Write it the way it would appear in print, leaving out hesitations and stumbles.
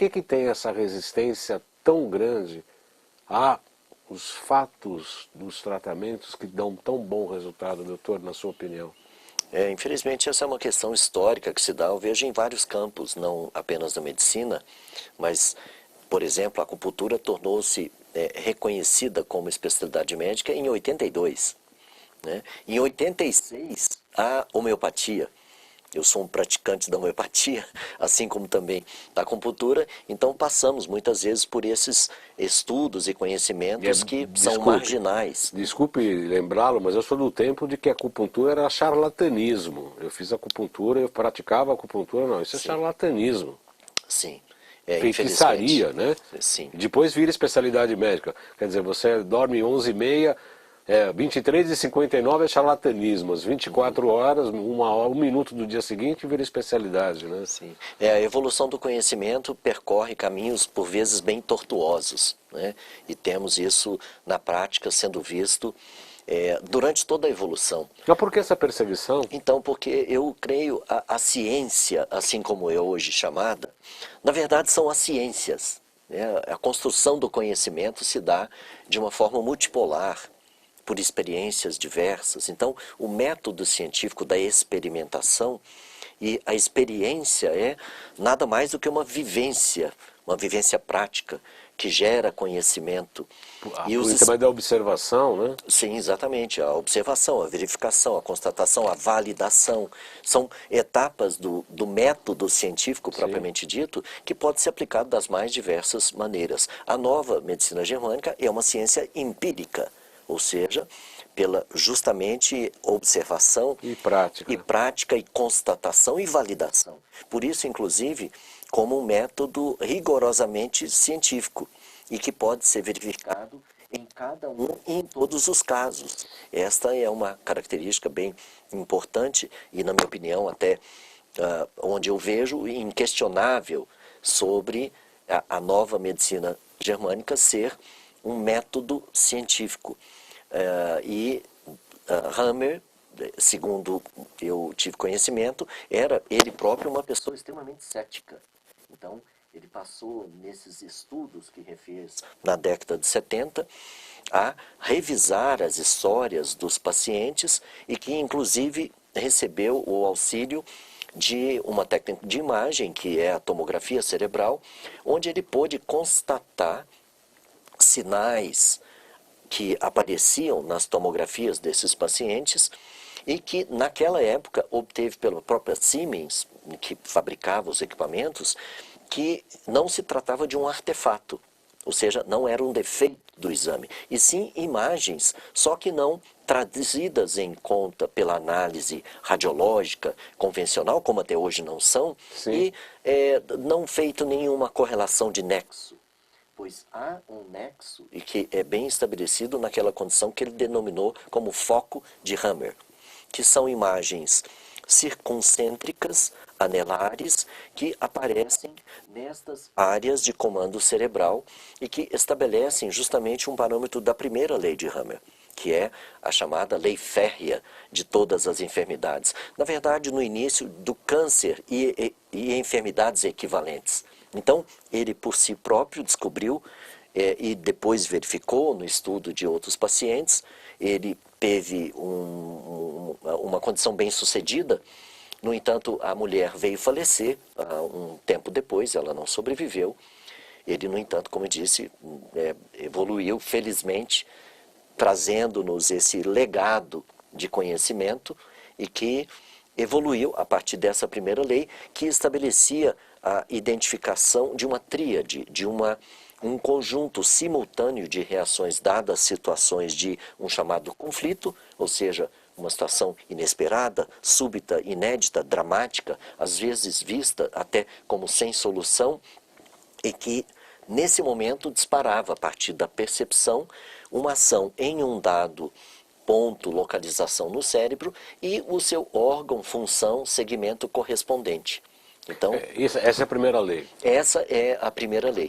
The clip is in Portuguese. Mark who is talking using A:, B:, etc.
A: que tem essa resistência tão grande a os fatos dos tratamentos que dão tão bom resultado, doutor, na sua opinião?
B: Infelizmente, essa é uma questão histórica que se dá, eu vejo em vários campos, não apenas na medicina, mas, por exemplo, a acupuntura tornou-se reconhecida como especialidade médica em 82. Né? Em 86, a homeopatia. Eu sou um praticante da homeopatia, assim como também da acupuntura, então passamos muitas vezes por esses estudos e conhecimentos que são marginais.
A: Desculpe lembrá-lo, mas eu sou do tempo de que a acupuntura era charlatanismo. Eu fiz acupuntura, eu praticava acupuntura, não, isso é charlatanismo.
B: Sim.
A: Feitiçaria, né?
B: Sim.
A: Depois vira especialidade médica. Quer dizer, você dorme 11h30, 23h59 é charlatanismo. Às 24 horas, um minuto do dia seguinte vira especialidade, né?
B: Sim. A evolução do conhecimento percorre caminhos, por vezes, bem tortuosos, né? E temos isso na prática sendo visto durante toda a evolução.
A: Mas por que essa perseguição?
B: Então, porque eu creio a ciência, assim como é hoje chamada, na verdade são as ciências. Né? A construção do conhecimento se dá de uma forma multipolar, por experiências diversas. Então, o método científico da experimentação e a experiência é nada mais do que uma vivência prática que gera conhecimento.
A: Também da observação, né?
B: Sim, exatamente. A observação, a verificação, a constatação, a validação. São etapas do método científico propriamente dito que pode ser aplicado das mais diversas maneiras. A nova medicina germânica é uma ciência empírica, ou seja, pela justamente observação
A: e
B: prática e constatação e validação. Por isso, inclusive, como um método rigorosamente científico e que pode ser verificado em cada um e em todos os casos. Esta é uma característica bem importante e, na minha opinião, até onde eu vejo inquestionável sobre a nova medicina germânica ser um método científico. Hammer, segundo eu tive conhecimento, era ele próprio uma pessoa extremamente cética. Então, ele passou nesses estudos que refez na década de 70 a revisar as histórias dos pacientes e que, inclusive, recebeu o auxílio de uma técnica de imagem, que é a tomografia cerebral, onde ele pôde constatar sinais que apareciam nas tomografias desses pacientes e que naquela época obteve pela própria Siemens, que fabricava os equipamentos, que não se tratava de um artefato, ou seja, não era um defeito do exame, e sim imagens, só que não traduzidas em conta pela análise radiológica convencional, como até hoje não são, e não feito nenhuma correlação de nexo. Pois há um nexo, e que é bem estabelecido naquela condição que ele denominou como foco de Hammer, que são imagens circuncêntricas, anelares, que aparecem nestas áreas de comando cerebral e que estabelecem justamente um parâmetro da primeira lei de Hammer, que é a chamada lei férrea de todas as enfermidades. Na verdade, no início do câncer e enfermidades equivalentes. Então, ele por si próprio descobriu e depois verificou no estudo de outros pacientes, ele teve uma condição bem sucedida. No entanto, a mulher veio falecer um tempo depois, ela não sobreviveu. Ele, no entanto, como eu disse, evoluiu felizmente, trazendo-nos esse legado de conhecimento e que evoluiu a partir dessa primeira lei que estabelecia a identificação de uma tríade, de um conjunto simultâneo de reações dadas situações de um chamado conflito, ou seja, uma situação inesperada, súbita, inédita, dramática, às vezes vista até como sem solução, e que nesse momento disparava a partir da percepção uma ação em um dado ponto, localização no cérebro e o seu órgão, função, segmento correspondente. Então,
A: essa é a primeira lei.
B: Essa é a primeira lei.